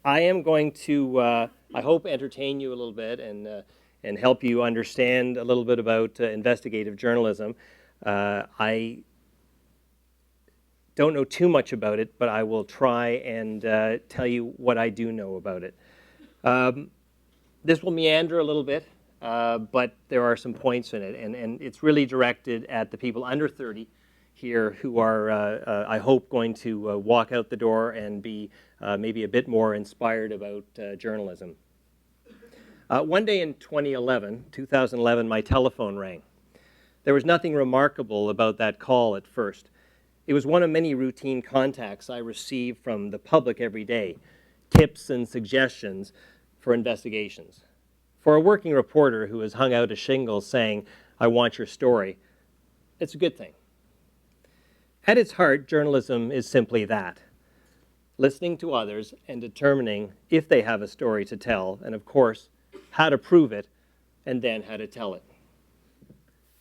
I am going to, I hope, entertain you a little bit and help you understand a little bit about investigative journalism. I don't know too much about it, but I will try and tell you what I do know about it. This will meander a little bit, but there are some points in it, and it's really directed at the people under 30 here who are, I hope, going to walk out the door and be maybe a bit more inspired about journalism. One day in 2011, my telephone rang. There was nothing remarkable about that call at first. It was one of many routine contacts I receive from the public every day, tips and suggestions for investigations. For a working reporter who has hung out a shingle saying, "I want your story," it's a good thing. At its heart, journalism is simply that: listening to others and determining if they have a story to tell, and of course, how to prove it, and then how to tell it.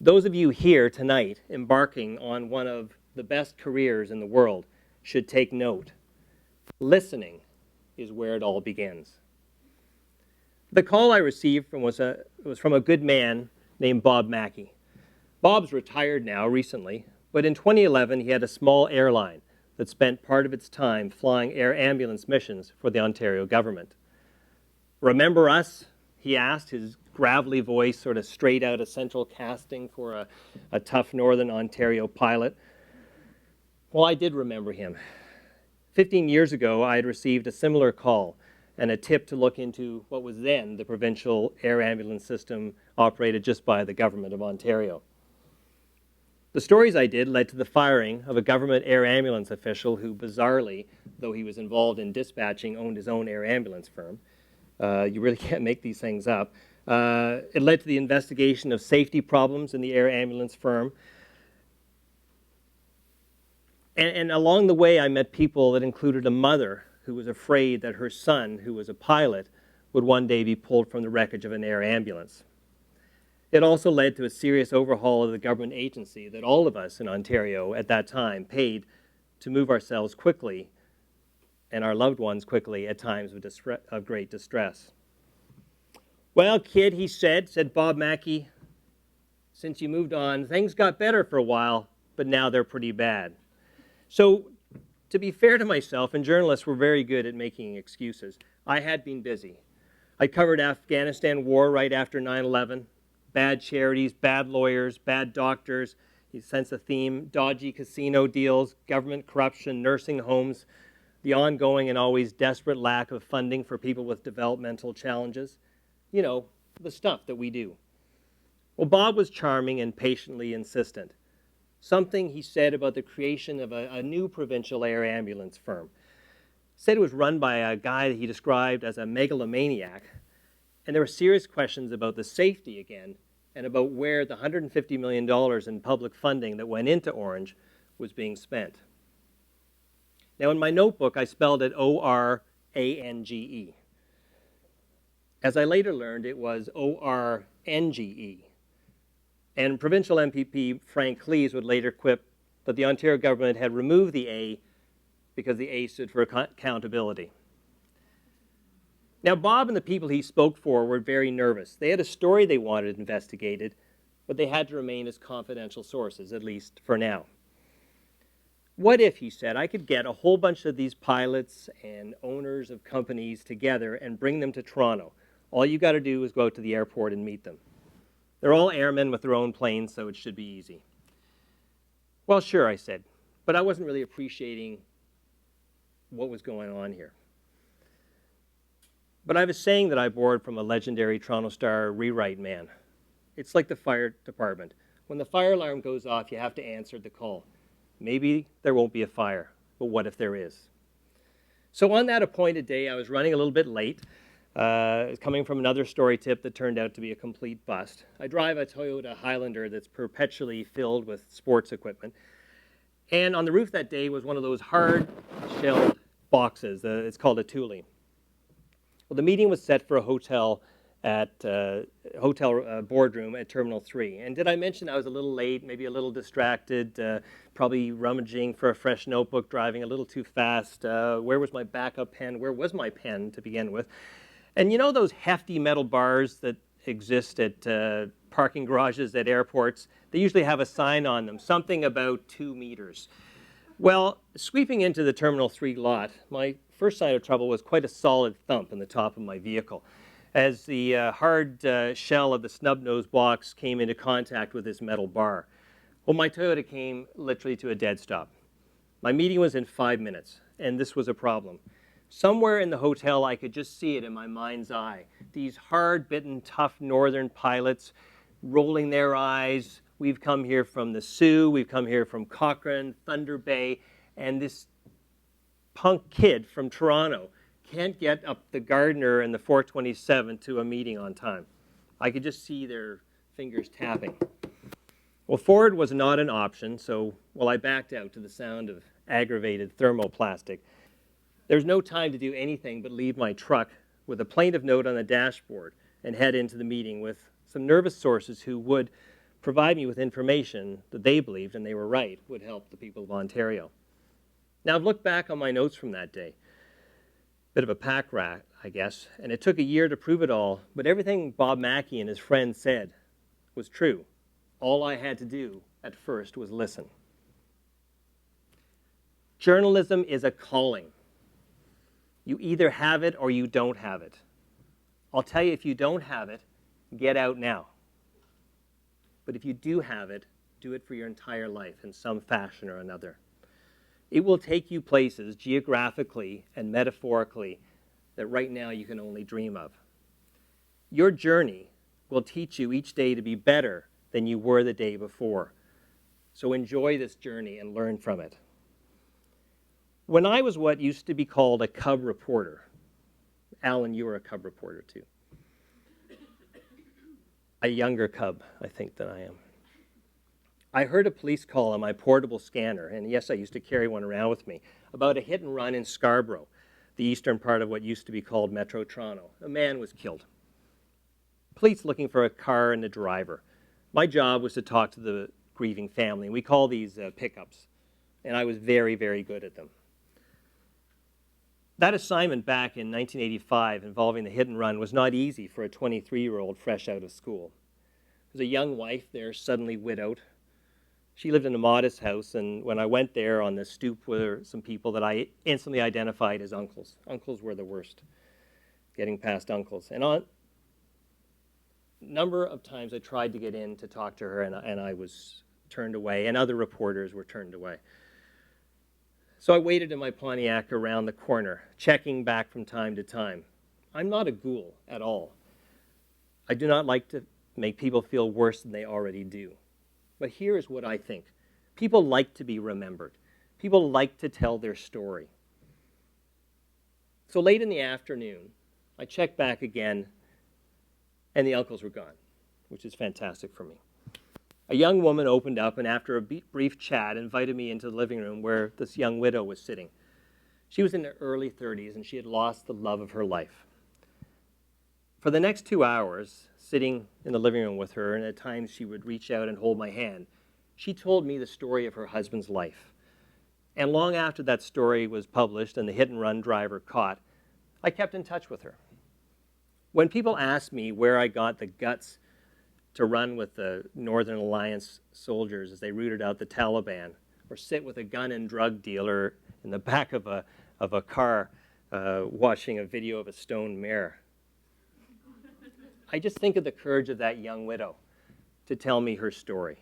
Those of you here tonight embarking on one of the best careers in the world should take note. Listening is where it all begins. The call I received was from a good man named Bob Mackey. Bob's retired now recently, but in 2011 he had a small airline that spent part of its time flying air ambulance missions for the Ontario government. "Remember us?" he asked, his gravelly voice sort of straight out of central casting for a tough Northern Ontario pilot. Well, I did remember him. 15 years ago, I had received a similar call and a tip to look into what was then the provincial air ambulance system operated just by the government of Ontario. The stories I did led to the firing of a government air ambulance official who, bizarrely, though he was involved in dispatching, owned his own air ambulance firm. You really can't make these things up. It led to the investigation of safety problems in the air ambulance firm. And along the way, I met people that included a mother who was afraid that her son, who was a pilot, would one day be pulled from the wreckage of an air ambulance. It also led to a serious overhaul of the government agency that all of us in Ontario at that time paid to move ourselves quickly and our loved ones quickly at times of great distress. "Well, kid," said Bob Mackey, "since you moved on, things got better for a while, but now they're pretty bad." So, to be fair to myself, and journalists were very good at making excuses, I had been busy. I covered Afghanistan war right after 9/11, bad charities, bad lawyers, bad doctors, you sense a theme, dodgy casino deals, government corruption, nursing homes, the ongoing and always desperate lack of funding for people with developmental challenges. You know, the stuff that we do. Well, Bob was charming and patiently insistent. Something he said about the creation of a new provincial air ambulance firm. Said it was run by a guy that he described as a megalomaniac, and there were serious questions about the safety again, and about where the $150 million in public funding that went into Orange was being spent. Now, in my notebook, I spelled it O-R-A-N-G-E. As I later learned, it was O-R-N-G-E. And provincial MPP Frank Cleese would later quip that the Ontario government had removed the A because the A stood for accountability. Now, Bob and the people he spoke for were very nervous. They had a story they wanted investigated, but they had to remain as confidential sources, at least for now. "What if," he said, "I could get a whole bunch of these pilots and owners of companies together and bring them to Toronto? All you got to do is go out to the airport and meet them. They're all airmen with their own planes, so it should be easy." "Well, sure," I said, but I wasn't really appreciating what was going on here. But I have a saying that I borrowed from a legendary Toronto Star rewrite man. It's like the fire department. When the fire alarm goes off, you have to answer the call. Maybe there won't be a fire, but what if there is? So on that appointed day, I was running a little bit late, coming from another story tip that turned out to be a complete bust. I drive a Toyota Highlander that's perpetually filled with sports equipment. And on the roof that day was one of those hard-shelled boxes. It's called a tule. Well, the meeting was set for a hotel at hotel boardroom at Terminal 3. And did I mention I was a little late, maybe a little distracted, probably rummaging for a fresh notebook, driving a little too fast. Where was my backup pen? Where was my pen to begin with? And you know those hefty metal bars that exist at parking garages at airports? They usually have a sign on them, something about 2 meters. Well, sweeping into the Terminal 3 lot, my first sign of trouble was quite a solid thump in the top of my vehicle as the hard shell of the snub-nose box came into contact with this metal bar. Well, my Toyota came literally to a dead stop. My meeting was in 5 minutes, and this was a problem. Somewhere in the hotel, I could just see it in my mind's eye. These hard-bitten, tough northern pilots rolling their eyes. We've come here from the Sioux, we've come here from Cochrane, Thunder Bay, and this punk kid from Toronto can't get up the Gardner and the 427 to a meeting on time. I could just see their fingers tapping. Well, forward was not an option, so I backed out to the sound of aggravated thermoplastic. There's no time to do anything but leave my truck with a plaintive note on the dashboard and head into the meeting with some nervous sources who would provide me with information that they believed, and they were right, would help the people of Ontario. Now, I've looked back on my notes from that day. Bit of a pack rat, I guess, and it took a year to prove it all, but everything Bob Mackey and his friends said was true. All I had to do at first was listen. Journalism is a calling. You either have it or you don't have it. I'll tell you, if you don't have it, get out now. But if you do have it, do it for your entire life in some fashion or another. It will take you places geographically and metaphorically that right now you can only dream of. Your journey will teach you each day to be better than you were the day before. So enjoy this journey and learn from it. When I was what used to be called a cub reporter, Alan, you were a cub reporter too. A younger cub, I think, than I am. I heard a police call on my portable scanner, and yes, I used to carry one around with me, about a hit and run in Scarborough, the eastern part of what used to be called Metro Toronto. A man was killed. Police looking for a car and a driver. My job was to talk to the grieving family. We call these pickups, and I was very, very good at them. That assignment back in 1985 involving the hit and run was not easy for a 23-year-old fresh out of school. There was a young wife there, suddenly widowed. She lived in a modest house, and when I went there on the stoop were some people that I instantly identified as uncles. Uncles were the worst, getting past uncles. And on a number of times I tried to get in to talk to her, and I was turned away, and other reporters were turned away. So I waited in my Pontiac around the corner, checking back from time to time. I'm not a ghoul at all. I do not like to make people feel worse than they already do. But here is what I think. People like to be remembered. People like to tell their story. So late in the afternoon, I checked back again, and the uncles were gone, which is fantastic for me. A young woman opened up, and after a brief chat, invited me into the living room where this young widow was sitting. She was in her early 30s, and she had lost the love of her life. For the next 2 hours, sitting in the living room with her, and at times she would reach out and hold my hand, she told me the story of her husband's life. And long after that story was published and the hit-and-run driver caught, I kept in touch with her. When people ask me where I got the guts to run with the Northern Alliance soldiers as they rooted out the Taliban, or sit with a gun and drug dealer in the back of a car watching a video of a stone mare, I just think of the courage of that young widow to tell me her story.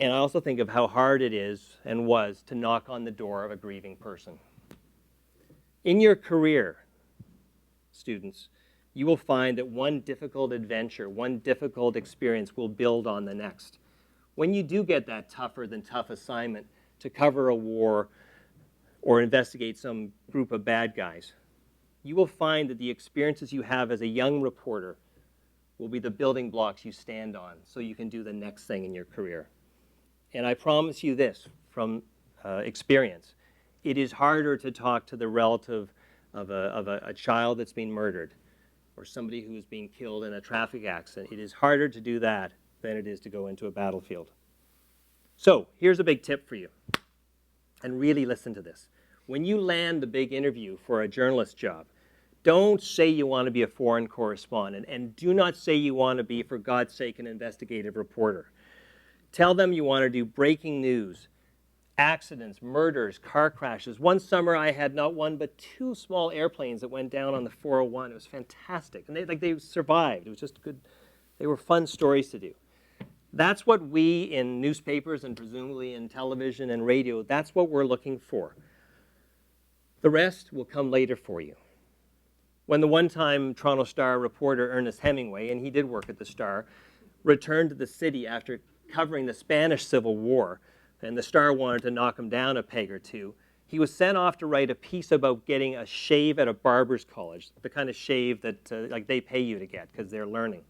And I also think of how hard it is and was to knock on the door of a grieving person. In your career, students, you will find that one difficult adventure, one difficult experience will build on the next. When you do get that tougher than tough assignment to cover a war or investigate some group of bad guys, you will find that the experiences you have as a young reporter will be the building blocks you stand on so you can do the next thing in your career. And I promise you this from experience, it is harder to talk to the relative of a child that's been murdered or somebody who is being killed in a traffic accident. It is harder to do that than it is to go into a battlefield. So here's a big tip for you, and really listen to this. When you land the big interview for a journalist job, don't say you want to be a foreign correspondent, and do not say you want to be, for God's sake, an investigative reporter. Tell them you want to do breaking news, accidents, murders, car crashes. One summer I had not one but two small airplanes that went down on the 401. It was fantastic, and they survived. It was just good. They were fun stories to do. That's what we in newspapers and presumably in television and radio, that's what we're looking for. The rest will come later for you. When the one-time Toronto Star reporter Ernest Hemingway, and he did work at the Star, returned to the city after covering the Spanish Civil War, and the Star wanted to knock him down a peg or two, he was sent off to write a piece about getting a shave at a barber's college, the kind of shave that like they pay you to get because they're learning.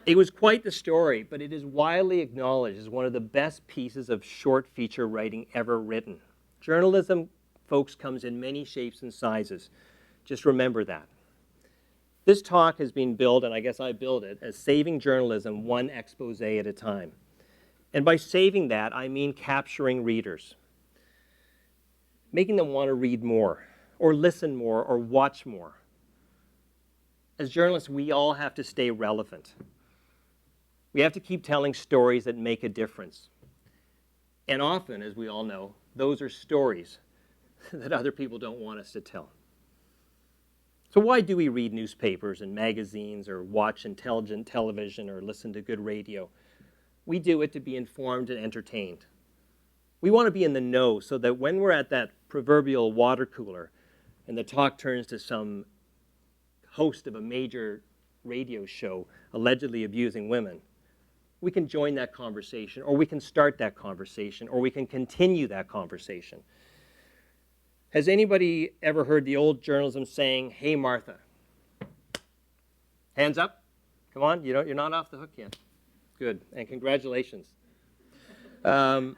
It was quite the story, but it is widely acknowledged as one of the best pieces of short feature writing ever written. Journalism, folks, comes in many shapes and sizes. Just remember that. This talk has been billed, and I guess I billed it, as saving journalism one expose at a time. And by saving that, I mean capturing readers, making them want to read more, or listen more, or watch more. As journalists, we all have to stay relevant. We have to keep telling stories that make a difference. And often, as we all know, those are stories that other people don't want us to tell. So why do we read newspapers and magazines, or watch intelligent television, or listen to good radio? We do it to be informed and entertained. We want to be in the know so that when we're at that proverbial water cooler and the talk turns to some host of a major radio show allegedly abusing women, we can join that conversation, or we can start that conversation, or we can continue that conversation. Has anybody ever heard the old journalism saying, "Hey, Martha"? Hands up. Come on, you're not off the hook yet. Good, and congratulations. I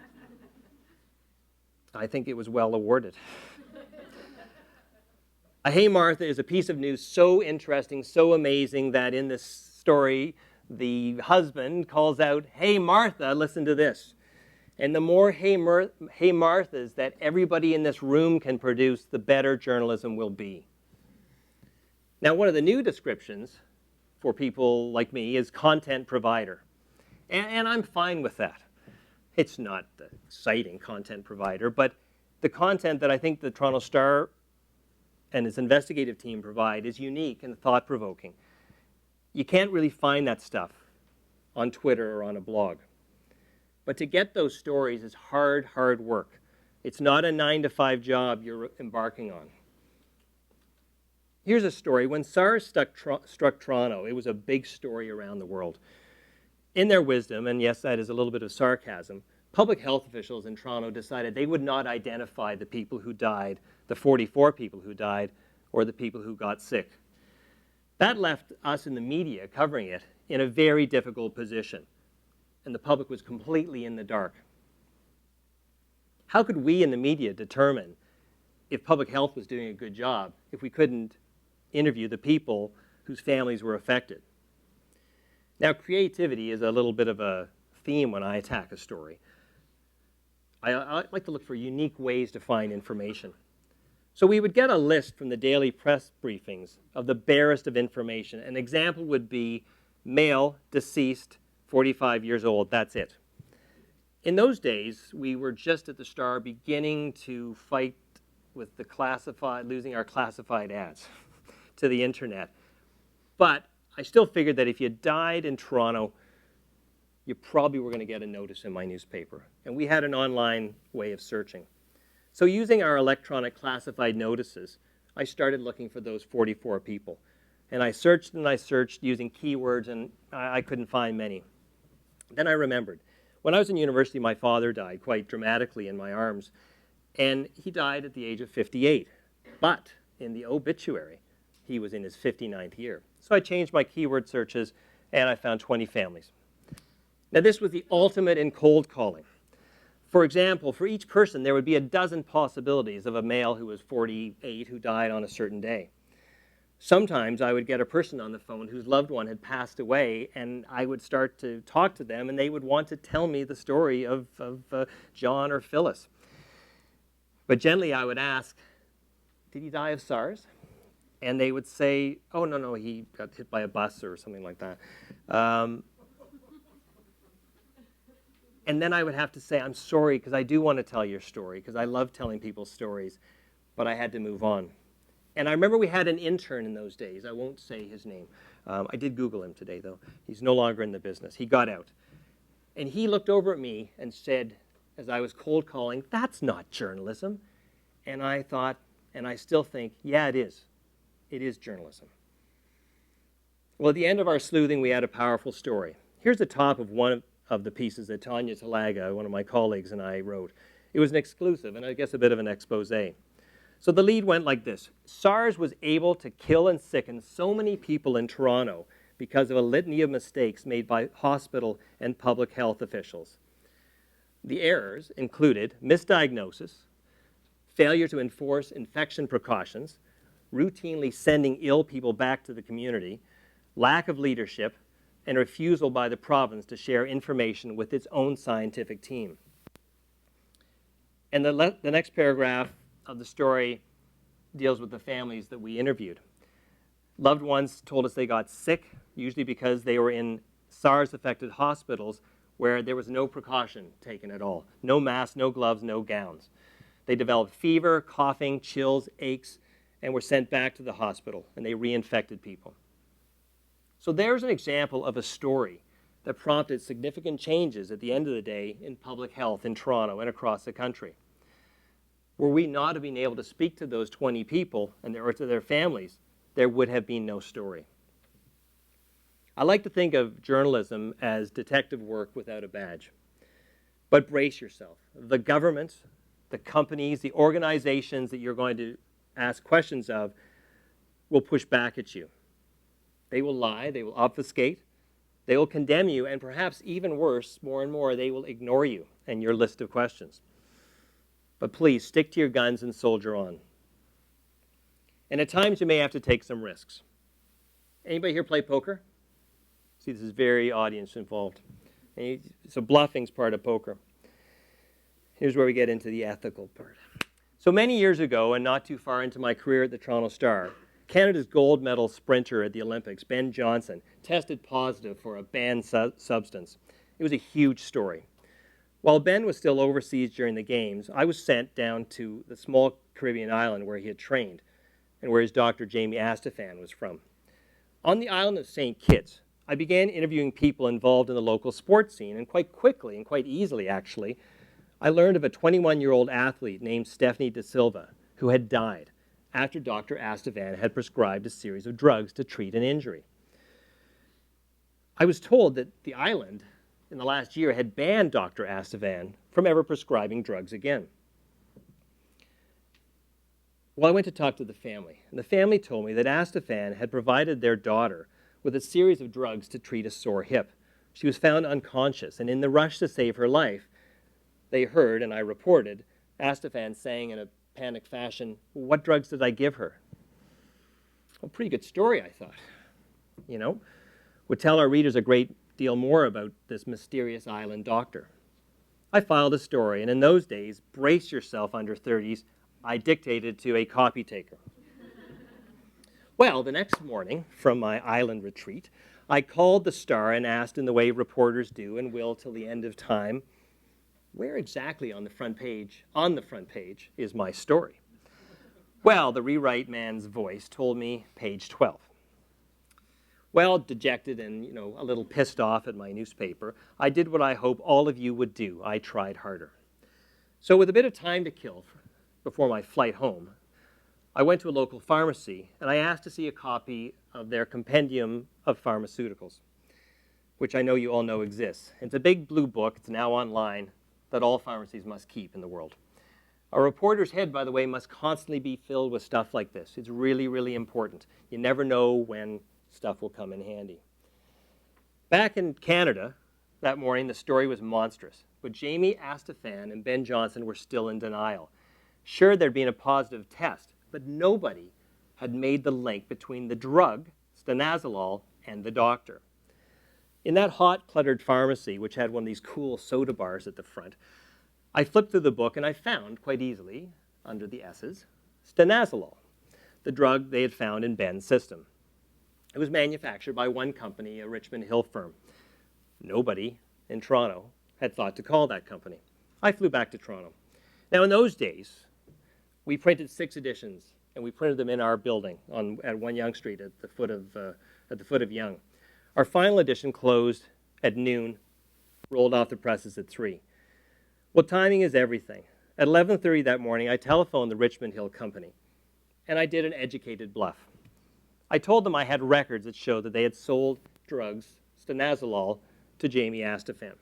think it was well awarded. A "Hey, Martha" is a piece of news so interesting, so amazing, that in this story, the husband calls out, "Hey, Martha, listen to this." And the more hey Marthas that everybody in this room can produce, the better journalism will be. Now, one of the new descriptions for people like me is content provider. And I'm fine with that. It's not the exciting content provider, but the content that I think the Toronto Star and its investigative team provide is unique and thought-provoking. You can't really find that stuff on Twitter or on a blog. But to get those stories is hard work. It's not a 9-to-5 job you're embarking on. Here's a story. When SARS struck Toronto, it was a big story around the world. In their wisdom, and yes, that is a little bit of sarcasm, public health officials in Toronto decided they would not identify the people who died, the 44 people who died, or the people who got sick. That left us in the media covering it in a very difficult position, and the public was completely in the dark. How could we in the media determine if public health was doing a good job if we couldn't interview the people whose families were affected? Now, creativity is a little bit of a theme when I attack a story. I like to look for unique ways to find information. So we would get a list from the daily press briefings of the barest of information. An example would be male, deceased, 45 years old, that's it. In those days, we were just at the Star beginning to fight with the losing our classified ads to the internet. But I still figured that if you died in Toronto, you probably were going to get a notice in my newspaper. And we had an online way of searching. So using our electronic classified notices, I started looking for those 44 people. And I searched using keywords, and I couldn't find many. Then I remembered. When I was in university, my father died quite dramatically in my arms. And he died at the age of 58. But in the obituary, he was in his 59th year. So I changed my keyword searches, and I found 20 families. Now, this was the ultimate in cold calling. For example, for each person, there would be a dozen possibilities of a male who was 48 who died on a certain day. Sometimes I would get a person on the phone whose loved one had passed away, and I would start to talk to them, and they would want to tell me the story of John or Phyllis. But gently I would ask, did he die of SARS? And they would say, oh, no, he got hit by a bus or something like that. And then I would have to say, I'm sorry, because I do want to tell your story, because I love telling people's stories, but I had to move on. And I remember we had an intern in those days. I won't say his name. I did Google him today, though. He's no longer in the business. He got out. And he looked over at me and said, as I was cold calling, that's not journalism. And I thought, and I still think, yeah, it is. It is journalism. Well, at the end of our sleuthing, we had a powerful story. Here's the top of one of the pieces that Tanya Talaga, one of my colleagues, and I wrote. It was an exclusive, and I guess a bit of an exposé. So the lead went like this. SARS was able to kill and sicken so many people in Toronto because of a litany of mistakes made by hospital and public health officials. The errors included misdiagnosis, failure to enforce infection precautions, routinely sending ill people back to the community, lack of leadership, and refusal by the province to share information with its own scientific team. And the next paragraph of the story deals with the families that we interviewed. Loved ones told us they got sick, usually because they were in SARS-affected hospitals where there was no precaution taken at all. No masks, no gloves, no gowns. They developed fever, coughing, chills, aches, and were sent back to the hospital, and they reinfected people. So there's an example of a story that prompted significant changes at the end of the day in public health in Toronto and across the country. Were we not have been able to speak to those 20 people or to their families, there would have been no story. I like to think of journalism as detective work without a badge. But brace yourself. The government, the companies, the organizations that you're going to ask questions of will push back at you. They will lie, they will obfuscate, they will condemn you, and perhaps even worse, more and more, they will ignore you and your list of questions. But please, stick to your guns and soldier on. And at times, you may have to take some risks. Anybody here play poker? See, this is very audience involved. So bluffing's part of poker. Here's where we get into the ethical part. So many years ago, and not too far into my career at the Toronto Star, Canada's gold medal sprinter at the Olympics, Ben Johnson, tested positive for a banned substance. It was a huge story. While Ben was still overseas during the games, I was sent down to the small Caribbean island where he had trained and where his doctor, Jamie Astafan, was from. On the island of St. Kitts, I began interviewing people involved in the local sports scene, and quite quickly, and quite easily actually, I learned of a 21-year-old athlete named Stephanie De Silva who had died after Dr. Astafan had prescribed a series of drugs to treat an injury. I was told that the island in the last year had banned Dr. Astafan from ever prescribing drugs again. Well, I went to talk to the family, and the family told me that Astafan had provided their daughter with a series of drugs to treat a sore hip. She was found unconscious, and in the rush to save her life, they heard, and I reported, Astafan saying in a panicked fashion, "What drugs did I give her?" Well, pretty good story, I thought. You know, would tell our readers a great deal more about this mysterious island doctor. I filed a story, and in those days, brace yourself under 30s, I dictated to a copy taker. Well, the next morning, from my island retreat, I called the Star and asked in the way reporters do and will till the end of time, where exactly on the front page is my story? Well, the rewrite man's voice told me page 12. Well, dejected and, a little pissed off at my newspaper, I did what I hope all of you would do. I tried harder. So with a bit of time to kill before my flight home, I went to a local pharmacy and I asked to see a copy of their compendium of pharmaceuticals, which I know you all know exists. It's a big blue book, it's now online, that all pharmacies must keep in the world. A reporter's head, by the way, must constantly be filled with stuff like this. It's really, really important. You never know when stuff will come in handy. Back in Canada that morning, the story was monstrous, but Jamie Astafan and Ben Johnson were still in denial. Sure, there'd been a positive test, but nobody had made the link between the drug, stanozolol, and the doctor. In that hot, cluttered pharmacy, which had one of these cool soda bars at the front, I flipped through the book and I found, quite easily, under the S's, stanozolol, the drug they had found in Ben's system. It was manufactured by one company, a Richmond Hill firm. Nobody in Toronto had thought to call that company. I flew back to Toronto. Now, in those days, we printed 6 editions, and we printed them in our building at 1 Yonge Street at the foot of Yonge. Our final edition closed at noon, rolled off the presses at 3. Well, timing is everything. At 11:30 that morning, I telephoned the Richmond Hill company, and I did an educated bluff. I told them I had records that showed that they had sold drugs, stanozolol, to Jamie Astafan.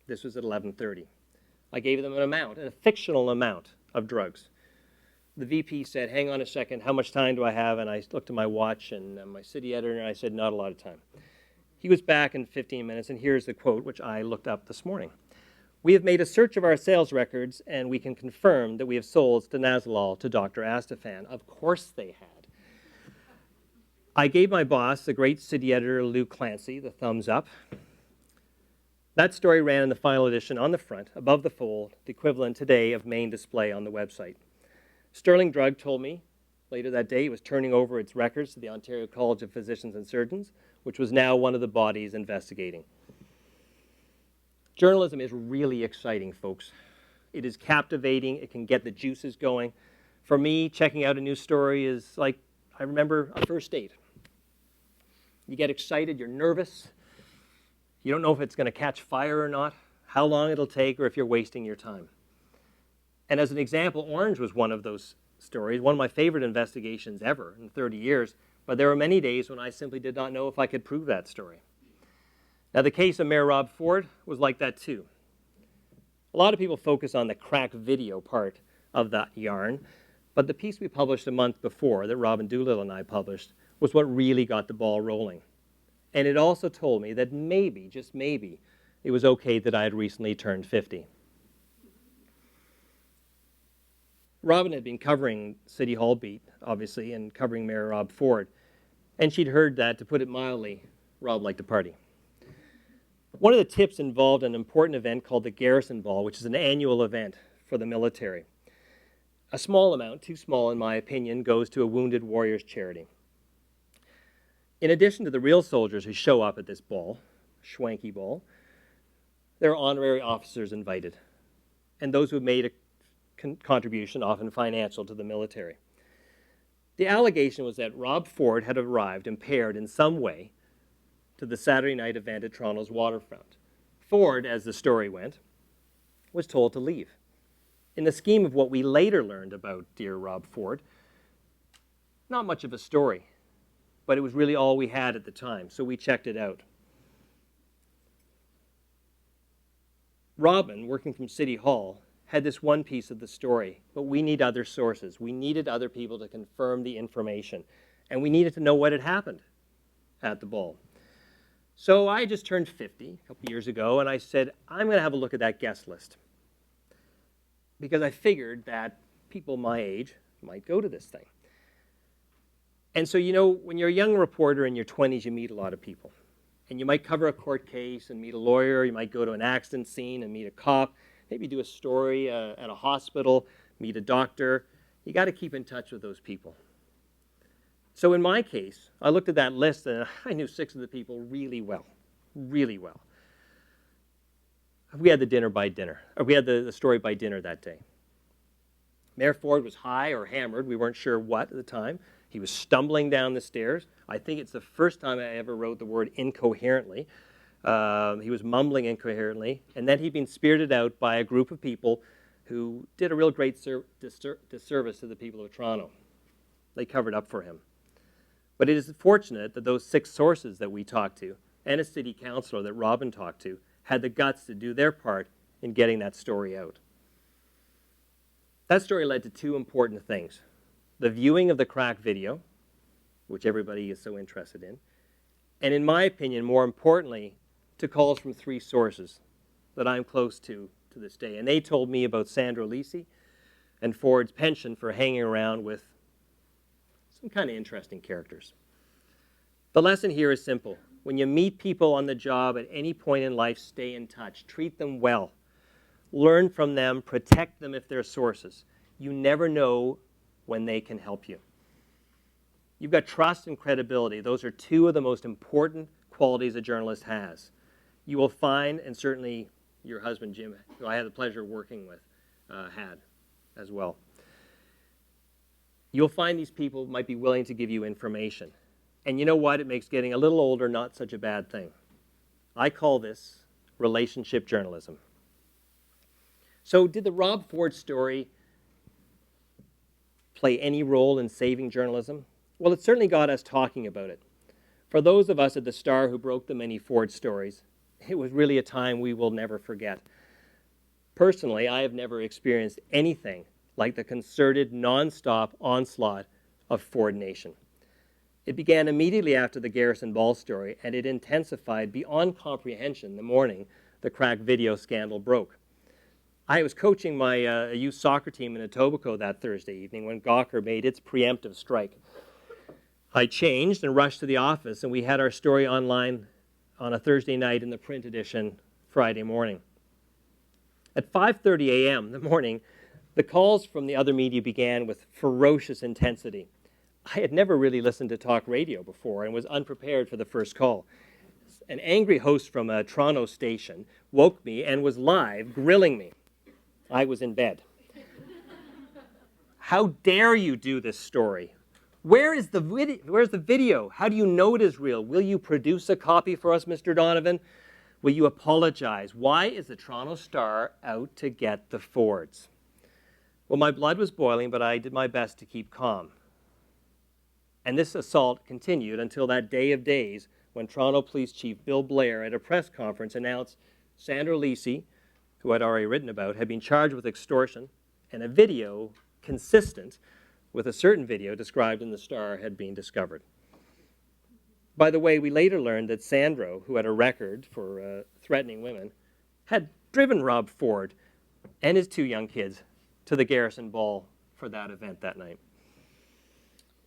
This was at 11:30. I gave them an amount, a fictional amount of drugs. The VP said, hang on a second, how much time do I have? And I looked at my watch and my city editor, and I said, not a lot of time. He was back in 15 minutes, and here's the quote, which I looked up this morning. We have made a search of our sales records, and we can confirm that we have sold stanozolol to Dr. Astafan. Of course they had. I gave my boss, the great city editor, Lou Clancy, the thumbs up. That story ran in the final edition on the front, above the fold, the equivalent today of main display on the website. Sterling Drug told me later that day it was turning over its records to the Ontario College of Physicians and Surgeons, which was now one of the bodies investigating. Journalism is really exciting, folks. It is captivating. It can get the juices going. For me, checking out a new story is like, I remember a first date. You get excited, you're nervous. You don't know if it's going to catch fire or not, how long it'll take, or if you're wasting your time. And as an example, Orange was one of those stories, one of my favorite investigations ever in 30 years, but there were many days when I simply did not know if I could prove that story. Now, the case of Mayor Rob Ford was like that too. A lot of people focus on the crack video part of that yarn, but the piece we published a month before that Robin Doolittle and I published was what really got the ball rolling. And it also told me that maybe, just maybe, it was okay that I had recently turned 50. Robin had been covering City Hall beat, obviously, and covering Mayor Rob Ford. And she'd heard that, to put it mildly, Rob liked to party. One of the tips involved an important event called the Garrison Ball, which is an annual event for the military. A small amount, too small in my opinion, goes to a Wounded Warriors charity. In addition to the real soldiers who show up at this ball, schwanky ball, there are honorary officers invited, and those who have made a contribution, often financial, to the military. The allegation was that Rob Ford had arrived impaired in some way to the Saturday night event at Toronto's waterfront. Ford, as the story went, was told to leave. In the scheme of what we later learned about dear Rob Ford, not much of a story, but it was really all we had at the time, so we checked it out. Robin, working from City Hall, had this one piece of the story, but we need other sources. We needed other people to confirm the information, and we needed to know what had happened at the ball. So I just turned 50 a couple years ago, and I said, I'm going to have a look at that guest list, because I figured that people my age might go to this thing. And so, you know, when you're a young reporter in your 20s, you meet a lot of people. And you might cover a court case and meet a lawyer. You might go to an accident scene and meet a cop. Maybe do a story at a hospital, meet a doctor. You got to keep in touch with those people. So in my case, I looked at that list and I knew 6 of the people really well, really well. We had the story by dinner that day. Mayor Ford was high or hammered. We weren't sure what at the time. He was stumbling down the stairs. I think it's the first time I ever wrote the word incoherently. He was mumbling incoherently, and then he'd been spirited out by a group of people who did a real great disservice to the people of Toronto. They covered up for him. But it is fortunate that those 6 sources that we talked to, and a city councillor that Robin talked to, had the guts to do their part in getting that story out. That story led to 2 important things. The viewing of the crack video, which everybody is so interested in, and in my opinion, more importantly, to calls from 3 sources that I'm close to this day. And they told me about Sandro Lisi and Ford's penchant for hanging around with Some kind of interesting characters. The lesson here is simple. When you meet people on the job at any point in life, stay in touch. Treat them well. Learn from them. Protect them if they're sources. You never know when they can help you. You've got trust and credibility. Those are two of the most important qualities a journalist has. You will find, and certainly your husband Jim, who I had the pleasure of working with, had as well. You'll find these people might be willing to give you information. And you know what? It makes getting a little older not such a bad thing. I call this relationship journalism. So did the Rob Ford story play any role in saving journalism? Well, it certainly got us talking about it. For those of us at the Star who broke the many Ford stories, it was really a time we will never forget. Personally, I have never experienced anything like the concerted, non-stop onslaught of Ford Nation. It began immediately after the Garrison Ball story, and it intensified beyond comprehension the morning the crack video scandal broke. I was coaching my youth soccer team in Etobicoke that Thursday evening when Gawker made its preemptive strike. I changed and rushed to the office, and we had our story online on a Thursday night in the print edition Friday morning. At 5:30 a.m. in the morning, the calls from the other media began with ferocious intensity. I had never really listened to talk radio before and was unprepared for the first call. An angry host from a Toronto station woke me and was live grilling me. I was in bed. How dare you do this story? Where's the video? How do you know it is real? Will you produce a copy for us, Mr. Donovan? Will you apologize? Why is the Toronto Star out to get the Fords? Well, my blood was boiling, but I did my best to keep calm. And this assault continued until that day of days when Toronto Police Chief Bill Blair at a press conference announced Sandra Lisi, who I'd already written about, had been charged with extortion, and a video consistent with a certain video described in the Star had been discovered. By the way, we later learned that Sandro, who had a record for threatening women, had driven Rob Ford and his two young kids to the Garrison Ball for that event that night.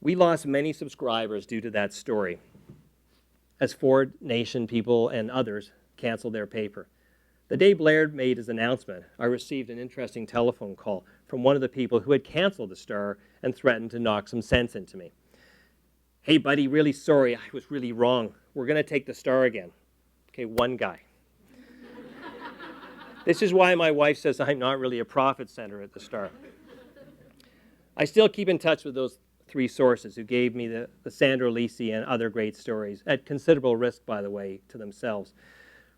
We lost many subscribers due to that story, as Ford Nation people and others canceled their paper. The day Blair made his announcement, I received an interesting telephone call from one of the people who had canceled the Star and threatened to knock some sense into me. Hey, buddy, really sorry. I was really wrong. We're going to take the Star again. Okay, one guy. This is why my wife says I'm not really a profit center at the Star. I still keep in touch with those three sources who gave me the Sandra Lisi and other great stories, at considerable risk, by the way, to themselves.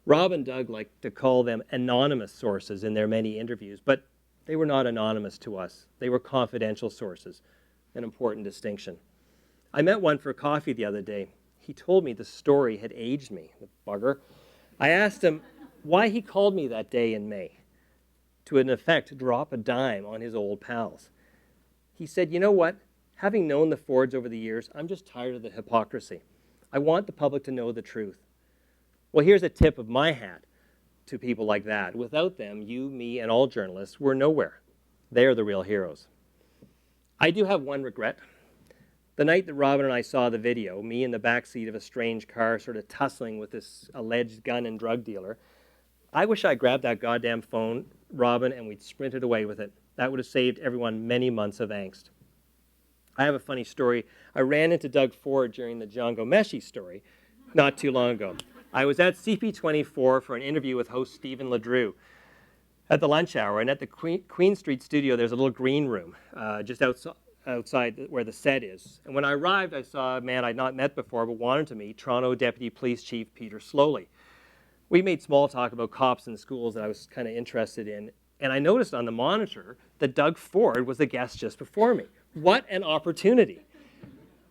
Rob and Doug like to call them anonymous sources in their many interviews, but they were not anonymous to us. They were confidential sources, an important distinction. I met one for coffee the other day. He told me the story had aged me, the bugger. I asked him why he called me that day in May, to in effect drop a dime on his old pals. He said, you know what? Having known the Fords over the years, I'm just tired of the hypocrisy. I want the public to know the truth. Well, here's a tip of my hat to people like that. Without them, you, me, and all journalists were nowhere. They're the real heroes. I do have one regret. The night that Robin and I saw the video, me in the backseat of a strange car sort of tussling with this alleged gun and drug dealer, I wish I grabbed that goddamn phone, Robin, and we'd sprinted away with it. That would have saved everyone many months of angst. I have a funny story. I ran into Doug Ford during the John Gomeshi story not too long ago. I was at CP24 for an interview with host Stephen LeDrew at the lunch hour, and at the Queen Street studio there's a little green room just outside where the set is. And when I arrived, I saw a man I'd not met before but wanted to meet, Toronto Deputy Police Chief Peter Slowly. We made small talk about cops in schools that I was kind of interested in, and I noticed on the monitor that Doug Ford was the guest just before me. What an opportunity.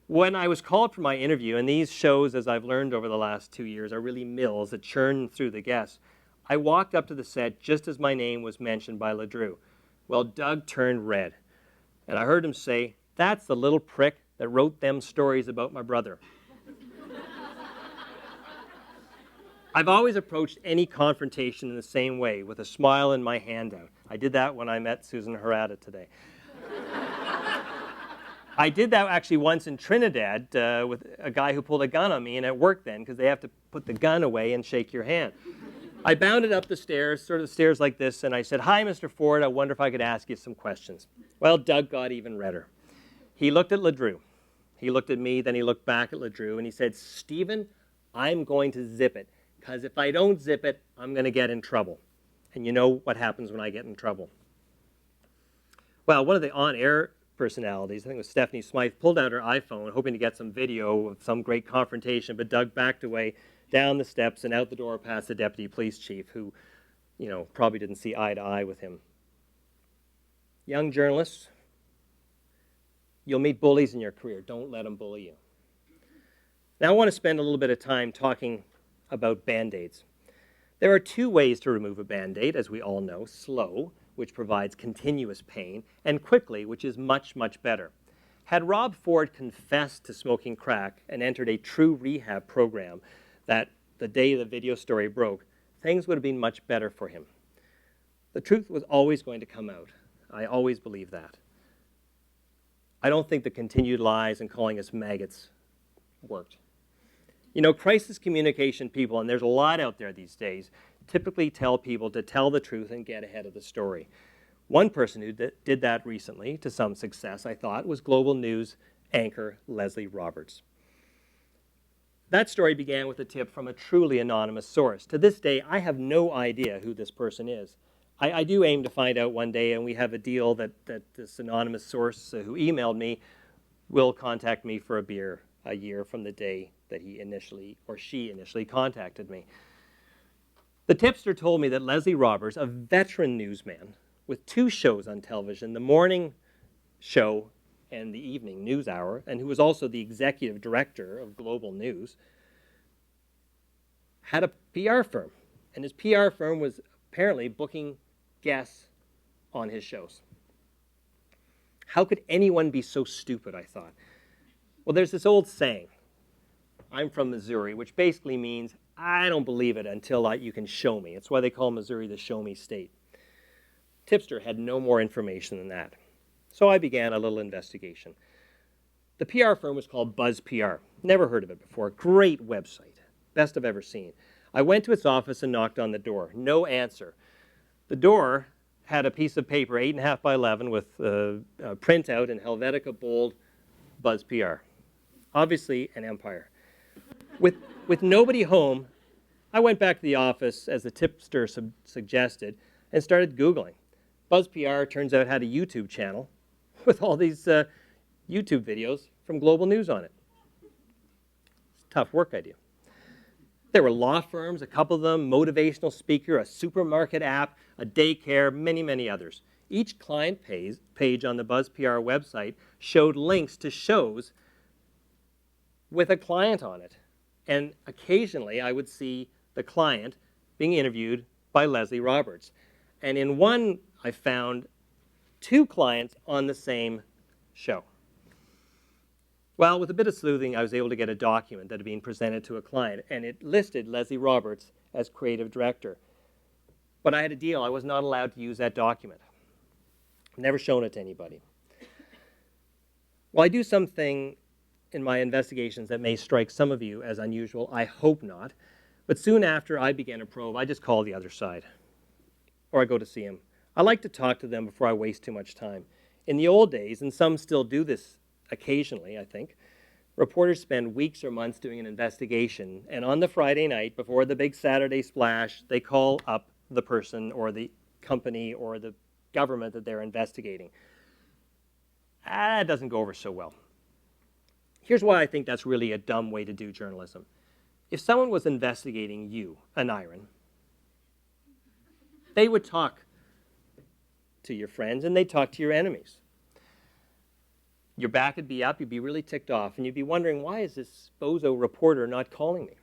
When I was called for my interview, and these shows, as I've learned over the last 2 years, are really mills that churn through the guests, I walked up to the set just as my name was mentioned by LeDrew. Well, Doug turned red, and I heard him say, "That's the little prick that wrote them stories about my brother." I've always approached any confrontation in the same way, with a smile and my hand out. I did that when I met Susan Harada today. I did that actually once in Trinidad with a guy who pulled a gun on me, and it worked then because they have to put the gun away and shake your hand. I bounded up the stairs, sort of stairs like this, and I said, "Hi, Mr. Ford, I wonder if I could ask you some questions." Well, Doug got even redder. He looked at LeDrew. He looked at me, then he looked back at LeDrew, and he said, "Stephen, I'm going to zip it, because if I don't zip it, I'm going to get in trouble." And you know what happens when I get in trouble. Well, one of the on-air personalities, I think it was Stephanie Smythe, pulled out her iPhone, hoping to get some video of some great confrontation, but Doug backed away down the steps and out the door past the deputy police chief, who, probably didn't see eye to eye with him. Young journalists, you'll meet bullies in your career. Don't let them bully you. Now, I want to spend a little bit of time talking about Band-Aids. There are two ways to remove a Band-Aid, as we all know: slow, which provides continuous pain, and quickly, which is much, much better. Had Rob Ford confessed to smoking crack and entered a true rehab program that the day the video story broke, things would have been much better for him. The truth was always going to come out. I always believe that. I don't think the continued lies and calling us maggots worked. Crisis communication people, and there's a lot out there these days, typically tell people to tell the truth and get ahead of the story. One person who did that recently, to some success, I thought, was Global News anchor Leslie Roberts. That story began with a tip from a truly anonymous source. To this day, I have no idea who this person is. I do aim to find out one day, and we have a deal that this anonymous source who emailed me will contact me for a beer a year from the day that he initially, or she initially, contacted me. The tipster told me that Leslie Roberts, a veteran newsman with 2 shows on television, the morning show and the evening news hour, and who was also the executive director of Global News, had a PR firm. And his PR firm was apparently booking guests on his shows. How could anyone be so stupid, I thought? Well, there's this old saying, "I'm from Missouri," which basically means, I don't believe it until you can show me. It's why they call Missouri the show me state. Tipster had no more information than that. So I began a little investigation. The PR firm was called Buzz PR. Never heard of it before. Great website. Best I've ever seen. I went to its office and knocked on the door. No answer. The door had a piece of paper, 8.5 by 11, with a printout in Helvetica bold, Buzz PR. Obviously an empire. With nobody home, I went back to the office, as the tipster suggested, and started Googling. Buzz PR, turns out, had a YouTube channel with all these YouTube videos from Global News on it. It's tough work, I do. There were law firms, a couple of them, motivational speaker, a supermarket app, a daycare, many, many others. Each client page on the Buzz PR website showed links to shows with a client on it. And occasionally I would see the client being interviewed by Leslie Roberts. And in one, I found 2 clients on the same show. Well, with a bit of sleuthing, I was able to get a document that had been presented to a client, and it listed Leslie Roberts as creative director. But I had a deal. I was not allowed to use that document. I've never shown it to anybody. Well, I do something in my investigations that may strike some of you as unusual. I hope not. But soon after I began a probe, I just call the other side, or I go to see them. I like to talk to them before I waste too much time. In the old days, and some still do this occasionally, I think, reporters spend weeks or months doing an investigation, and on the Friday night, before the big Saturday splash, they call up the person or the company or the government that they're investigating. That doesn't go over so well. Here's why I think that's really a dumb way to do journalism. If someone was investigating you, an iron, they would talk to your friends and they'd talk to your enemies. Your back would be up, you'd be really ticked off, and you'd be wondering, why is this bozo reporter not calling me?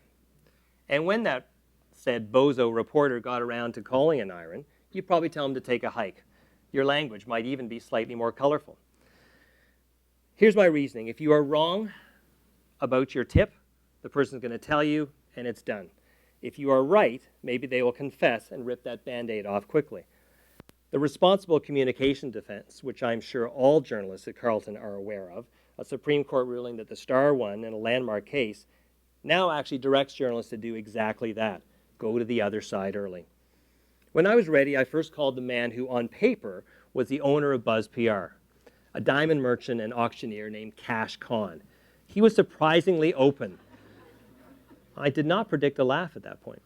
And when that said bozo reporter got around to calling an iron, you'd probably tell him to take a hike. Your language might even be slightly more colorful. Here's my reasoning. If you are wrong about your tip, the person's going to tell you, and it's done. If you are right, maybe they will confess and rip that Band-Aid off quickly. The responsible communication defense, which I'm sure all journalists at Carleton are aware of, a Supreme Court ruling that the Star won in a landmark case, now actually directs journalists to do exactly that, go to the other side early. When I was ready, I first called the man who, on paper, was the owner of Buzz PR, a diamond merchant and auctioneer named Cash Khan. He was surprisingly open. I did not predict a laugh at that point.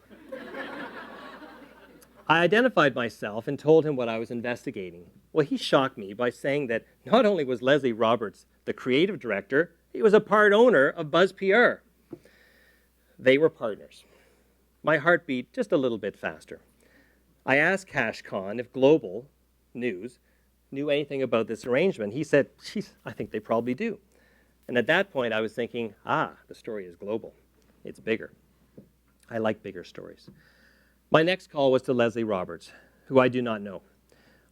I identified myself and told him what I was investigating. Well, he shocked me by saying that not only was Leslie Roberts the creative director, he was a part owner of Buzz PR. They were partners. My heart beat just a little bit faster. I asked Cash Khan if Global News knew anything about this arrangement. He said, "Geez, I think they probably do." And at that point, I was thinking, the story is global. It's bigger. I like bigger stories. My next call was to Leslie Roberts, who I do not know.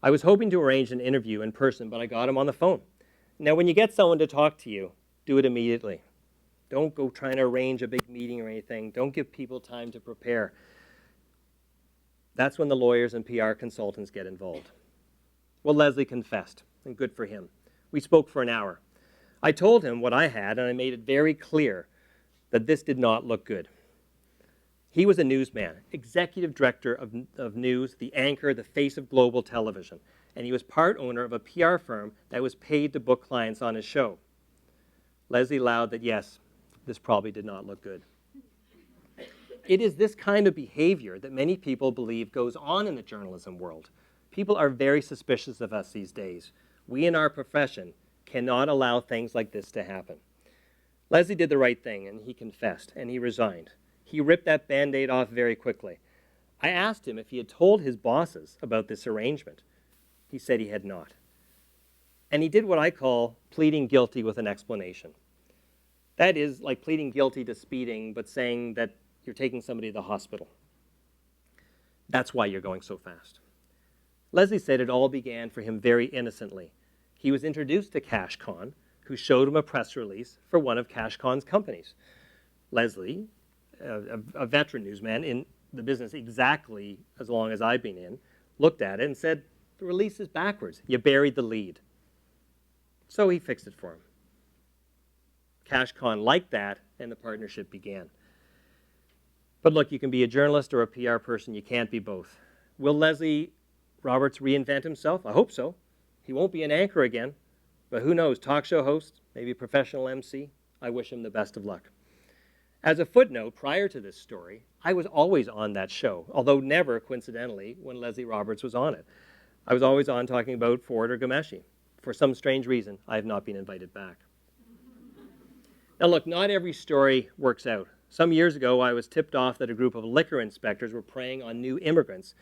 I was hoping to arrange an interview in person, but I got him on the phone. Now, when you get someone to talk to you, do it immediately. Don't go trying to arrange a big meeting or anything. Don't give people time to prepare. That's when the lawyers and PR consultants get involved. Well, Leslie confessed, and good for him. We spoke for an hour. I told him what I had, and I made it very clear that this did not look good. He was a newsman, executive director of news, the anchor, the face of global television, and he was part owner of a PR firm that was paid to book clients on his show. Leslie allowed that, yes, this probably did not look good. It is this kind of behavior that many people believe goes on in the journalism world. People are very suspicious of us these days. We in our profession cannot allow things like this to happen. Leslie did the right thing, and he confessed, and he resigned. He ripped that Band-Aid off very quickly. I asked him if he had told his bosses about this arrangement. He said he had not. And he did what I call pleading guilty with an explanation. That is like pleading guilty to speeding, but saying that you're taking somebody to the hospital. That's why you're going so fast. Leslie said it all began for him very innocently. He was introduced to Cash Khan, who showed him a press release for one of Cash Khan's companies. Leslie, a veteran newsman in the business exactly as long as I've been in, looked at it and said, "The release is backwards. You buried the lead." So he fixed it for him. Cash Khan liked that, and the partnership began. But look, you can be a journalist or a PR person. You can't be both. Will Leslie Roberts reinvent himself? I hope so. He won't be an anchor again, but who knows, talk show host, maybe a professional MC. I wish him the best of luck. As a footnote, prior to this story, I was always on that show, although never, coincidentally, when Leslie Roberts was on it. I was always on talking about Ford or Ghomeshi. For some strange reason, I have not been invited back. Now look, not every story works out. Some years ago, I was tipped off that a group of liquor inspectors were preying on new immigrants,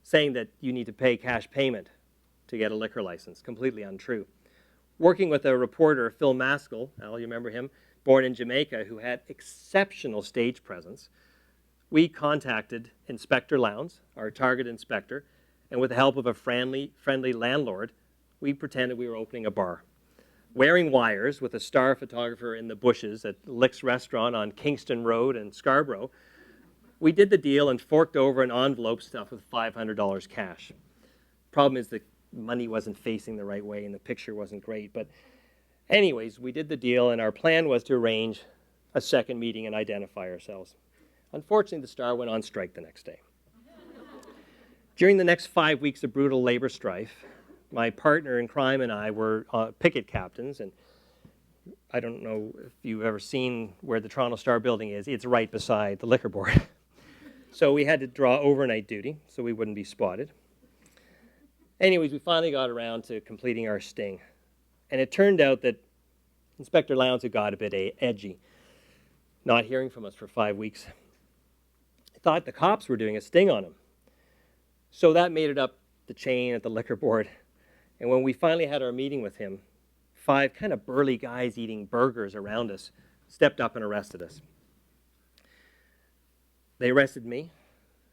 saying that you need to pay cash payment to get a liquor license. Completely untrue. Working with a reporter, Phil Maskell, Al, you remember him, born in Jamaica, who had exceptional stage presence, we contacted Inspector Lowndes, our target inspector, and with the help of a friendly landlord, we pretended we were opening a bar. Wearing wires with a star photographer in the bushes at Lick's restaurant on Kingston Road in Scarborough, we did the deal and forked over an envelope stuffed with $500 cash. Problem is the money wasn't facing the right way and the picture wasn't great, but anyways, we did the deal, and our plan was to arrange a second meeting and identify ourselves. Unfortunately, the Star went on strike the next day. During the next 5 weeks of brutal labor strife, my partner in crime and I were picket captains, and I don't know if you've ever seen where the Toronto Star building is. It's right beside the liquor board. So we had to draw overnight duty so we wouldn't be spotted. Anyways, we finally got around to completing our sting. And it turned out that Inspector Lowndes had got a bit edgy, not hearing from us for 5 weeks. I thought the cops were doing a sting on him. So that made it up the chain at the liquor board. And when we finally had our meeting with him, 5 kind of burly guys eating burgers around us stepped up and arrested us. They arrested me,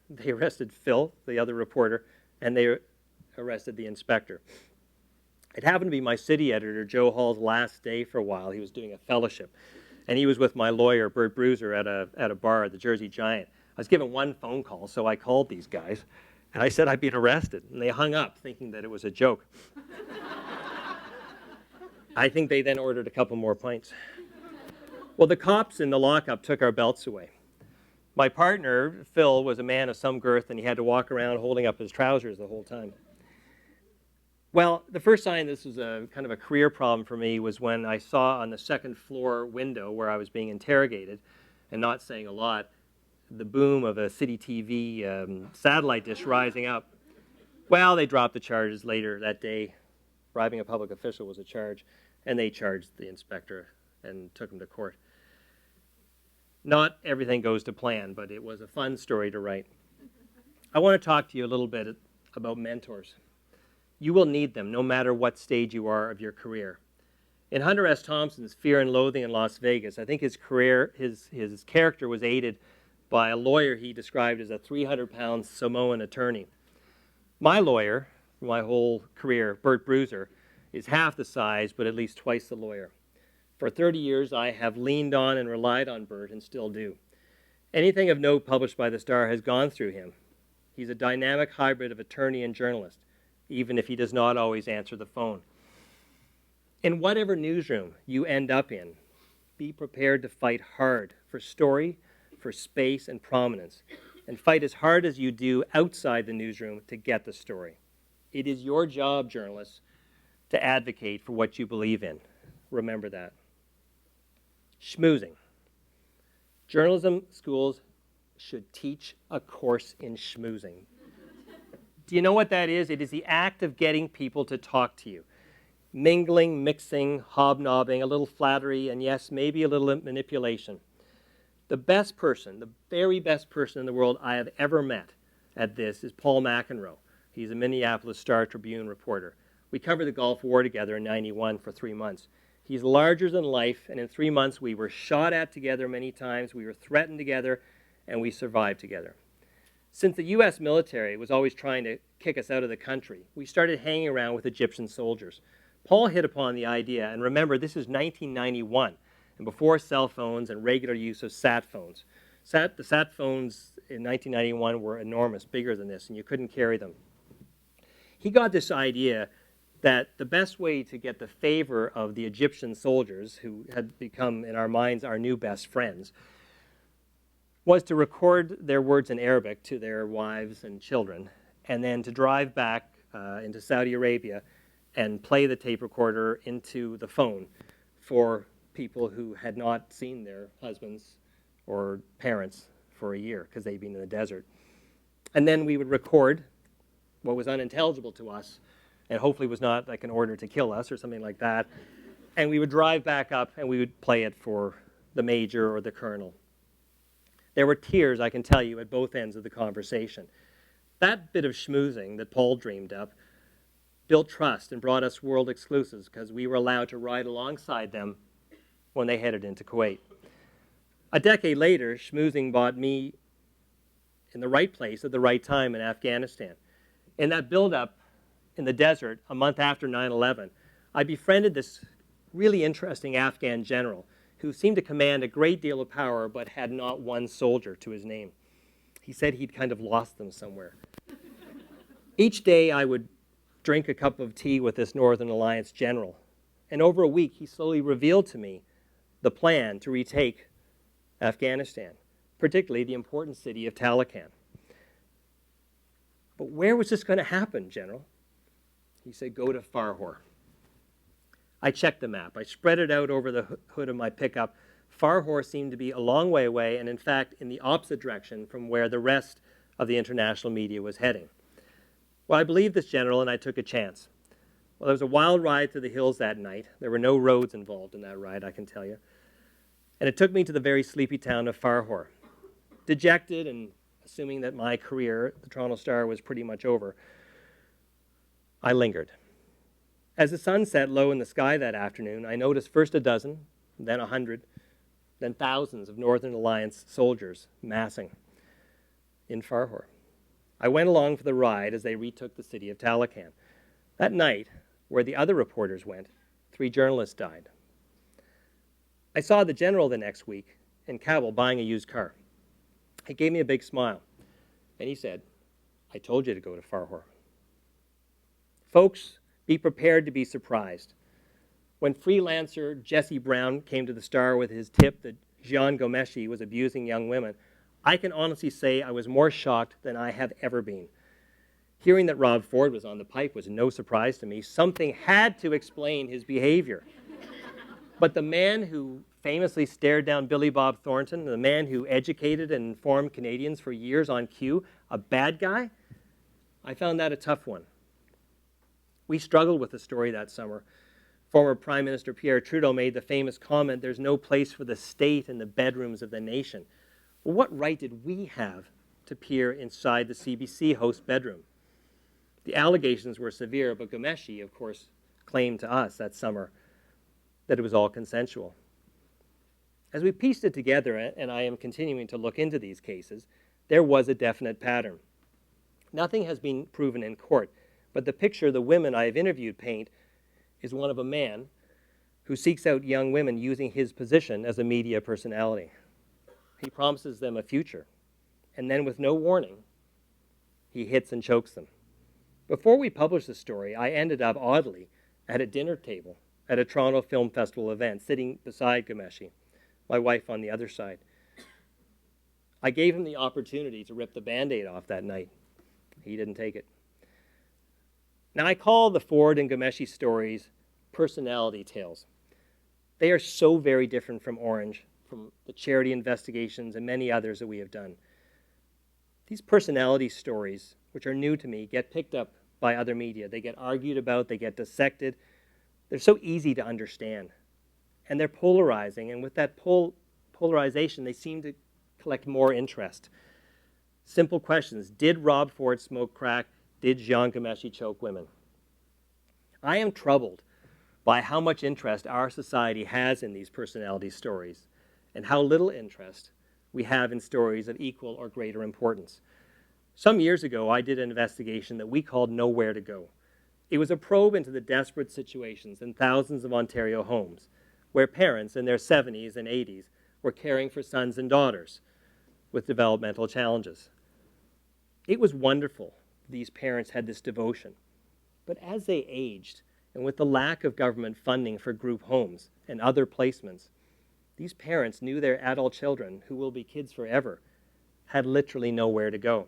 they arrested Phil, the other reporter, and they arrested the inspector. It happened to be my city editor, Joe Hall's last day for a while. He was doing a fellowship, and he was with my lawyer, Bert Bruiser, at a bar at the Jersey Giant. I was given one phone call, so I called these guys, And I said I'd been arrested, and they hung up thinking that it was a joke. I think they then ordered a couple more pints. Well, the cops in the lockup took our belts away. My partner, Phil, was a man of some girth, and he had to walk around holding up his trousers the whole time. Well, the first sign this was a kind of a career problem for me was when I saw on the second floor window where I was being interrogated, and not saying a lot, the boom of a city TV satellite dish rising up. Well, they dropped the charges later that day. Bribing a public official was a charge, and they charged the inspector and took him to court. Not everything goes to plan, but it was a fun story to write. I want to talk to you a little bit about mentors. You will need them no matter what stage you are of your career. In Hunter S. Thompson's Fear and Loathing in Las Vegas, I think his character was aided by a lawyer he described as a 300-pound Samoan attorney. My lawyer, for my whole career, Bert Bruiser, is half the size, but at least twice the lawyer. For 30 years, I have leaned on and relied on Bert, and still do. Anything of note published by the Star has gone through him. He's a dynamic hybrid of attorney and journalist, even if he does not always answer the phone. In whatever newsroom you end up in, be prepared to fight hard for story, for space and prominence, and fight as hard as you do outside the newsroom to get the story. It is your job, journalists, to advocate for what you believe in. Remember that. Schmoozing. Journalism schools should teach a course in schmoozing. Do you know what that is? It is the act of getting people to talk to you. Mingling, mixing, hobnobbing, a little flattery, and yes, maybe a little manipulation. The best person, the very best person in the world I have ever met at this is Paul McEnroe. He's a Minneapolis Star-Tribune reporter. We covered the Gulf War together in '91 for 3 months. He's larger than life, and in 3 months we were shot at together many times, we were threatened together, and we survived together. Since the U.S. military was always trying to kick us out of the country, we started hanging around with Egyptian soldiers. Paul hit upon the idea, and remember, this is 1991, and before cell phones and regular use of sat phones. The sat phones in 1991 were enormous, bigger than this, and you couldn't carry them. He got this idea that the best way to get the favor of the Egyptian soldiers, who had become, in our minds, our new best friends, was to record their words in Arabic to their wives and children, and then to drive back into Saudi Arabia and play the tape recorder into the phone for people who had not seen their husbands or parents for a year because they'd been in the desert. And then we would record what was unintelligible to us, and hopefully was not like an order to kill us or something like that. And we would drive back up and we would play it for the major or the colonel. There were tears, I can tell you, at both ends of the conversation. That bit of schmoozing that Paul dreamed up built trust and brought us world exclusives because we were allowed to ride alongside them when they headed into Kuwait. A decade later, schmoozing brought me in the right place at the right time in Afghanistan. In that build-up in the desert, a month after 9/11, I befriended this really interesting Afghan general who seemed to command a great deal of power but had not one soldier to his name. He said he'd kind of lost them somewhere. Each day I would drink a cup of tea with this Northern Alliance general, and over a week he slowly revealed to me the plan to retake Afghanistan, particularly the important city of Taloqan. But where was this going to happen, General? He said, go to Farhor. I checked the map. I spread it out over the hood of my pickup. Farhor seemed to be a long way away, and in fact, in the opposite direction from where the rest of the international media was heading. Well, I believed this general, and I took a chance. Well, there was a wild ride through the hills that night. There were no roads involved in that ride, I can tell you. And it took me to the very sleepy town of Farhor. Dejected and assuming that my career at the Toronto Star was pretty much over, I lingered. As the sun set low in the sky that afternoon, I noticed first a dozen, then 100, then thousands of Northern Alliance soldiers massing in Farhor. I went along for the ride as they retook the city of Taloqan. That night, where the other reporters went, 3 journalists died. I saw the general the next week in Kabul buying a used car. He gave me a big smile, and he said, I told you to go to Farhor. Folks, be prepared to be surprised. When freelancer Jesse Brown came to the Star with his tip that Jean Gomeshi was abusing young women, I can honestly say I was more shocked than I have ever been. Hearing that Rob Ford was on the pipe was no surprise to me. Something had to explain his behavior. But the man who famously stared down Billy Bob Thornton, the man who educated and informed Canadians for years on cue, a bad guy, I found that a tough one. We struggled with the story that summer. Former Prime Minister Pierre Trudeau made the famous comment, "There's no place for the state in the bedrooms of the nation." Well, what right did we have to peer inside the CBC host bedroom? The allegations were severe, but Gomeshi, of course, claimed to us that summer that it was all consensual. As we pieced it together, and I am continuing to look into these cases, there was a definite pattern. Nothing has been proven in court, but the picture the women I have interviewed paint is one of a man who seeks out young women using his position as a media personality. He promises them a future, and then with no warning, he hits and chokes them. Before we published the story, I ended up, oddly, at a dinner table at a Toronto Film Festival event, sitting beside Gomeshi, my wife on the other side. I gave him the opportunity to rip the Band-Aid off that night. He didn't take it. Now, I call the Ford and Gomeshi stories personality tales. They are so very different from Orange, from the charity investigations and many others that we have done. These personality stories, which are new to me, get picked up by other media. They get argued about, they get dissected. They're so easy to understand. And they're polarizing, and with that polarization, they seem to collect more interest. Simple questions. Did Rob Ford smoke crack? Did Jean Gomeshi choke women? I am troubled by how much interest our society has in these personality stories and how little interest we have in stories of equal or greater importance. Some years ago, I did an investigation that we called Nowhere to Go. It was a probe into the desperate situations in thousands of Ontario homes where parents in their 70s and 80s were caring for sons and daughters with developmental challenges. It was wonderful these parents had this devotion. But as they aged, and with the lack of government funding for group homes and other placements, these parents knew their adult children, who will be kids forever, had literally nowhere to go.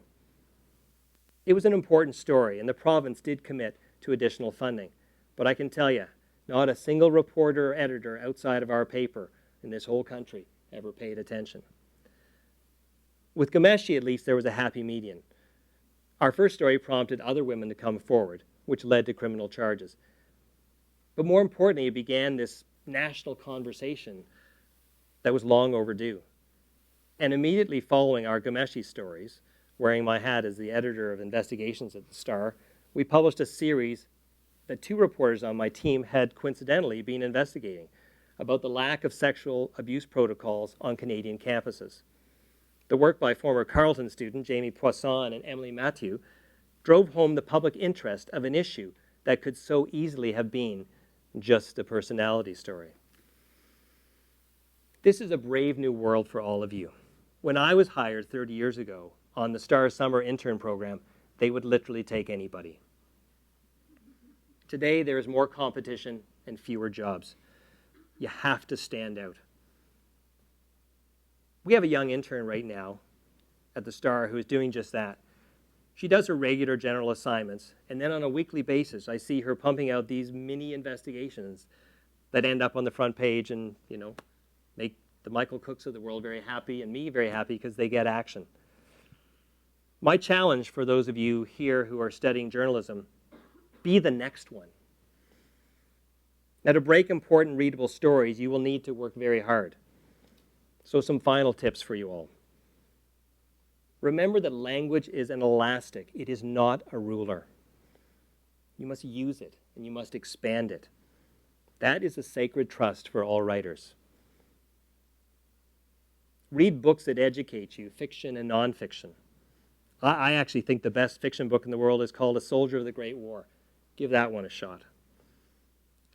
It was an important story, and the province did commit to additional funding. But I can tell you, not a single reporter or editor outside of our paper in this whole country ever paid attention. With Gomeshi, at least, there was a happy median. Our first story prompted other women to come forward, which led to criminal charges. But more importantly, it began this national conversation that was long overdue. And immediately following our Gomeshi stories, wearing my hat as the editor of investigations at the Star, we published a series that two reporters on my team had coincidentally been investigating about the lack of sexual abuse protocols on Canadian campuses. The work by former Carleton student Jamie Poisson and Emily Mathieu drove home the public interest of an issue that could so easily have been just a personality story. This is a brave new world for all of you. When I was hired 30 years ago on the Star Summer Intern Program, they would literally take anybody. Today, there is more competition and fewer jobs. You have to stand out. We have a young intern right now at the Star who is doing just that. She does her regular general assignments, and then on a weekly basis, I see her pumping out these mini investigations that end up on the front page and, make the Michael Cooks of the world very happy and me very happy because they get action. My challenge for those of you here who are studying journalism, be the next one. Now, to break important readable stories, you will need to work very hard. So some final tips for you all. Remember that language is an elastic. It is not a ruler. You must use it, and you must expand it. That is a sacred trust for all writers. Read books that educate you, fiction and nonfiction. I actually think the best fiction book in the world is called A Soldier of the Great War. Give that one a shot.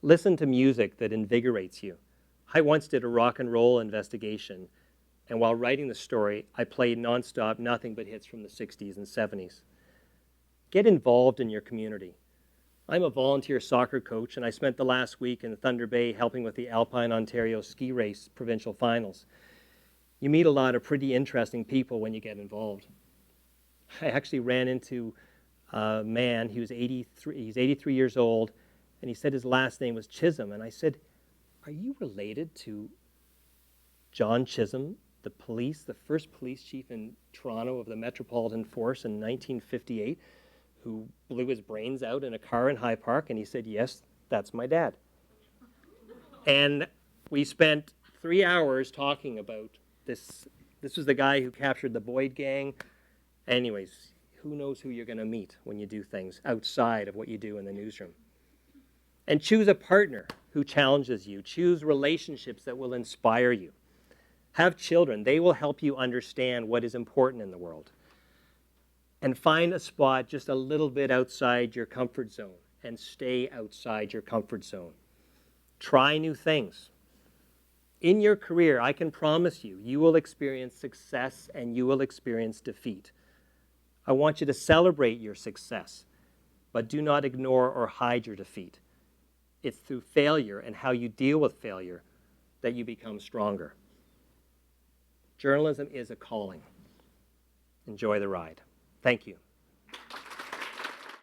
Listen to music that invigorates you. I once did a rock and roll investigation, and while writing the story, I played nonstop nothing but hits from the 60s and 70s. Get involved in your community. I'm a volunteer soccer coach, and I spent the last week in Thunder Bay helping with the Alpine Ontario ski race provincial finals. You meet a lot of pretty interesting people when you get involved. I actually ran into a man, he's 83 years old, and he said his last name was Chisholm. And I said, are you related to John Chisholm, the first police chief in Toronto of the Metropolitan Force in 1958, who blew his brains out in a car in High Park? And he said, yes, that's my dad. And we spent 3 hours talking about this. This was the guy who captured the Boyd gang. Anyways, who knows who you're going to meet when you do things outside of what you do in the newsroom. And choose a partner who challenges you. Choose relationships that will inspire you. Have children. They will help you understand what is important in the world. And find a spot just a little bit outside your comfort zone and stay outside your comfort zone. Try new things. In your career, I can promise you, you will experience success and you will experience defeat. I want you to celebrate your success, but do not ignore or hide your defeat. It's through failure and how you deal with failure that you become stronger. Journalism is a calling. Enjoy the ride. Thank you.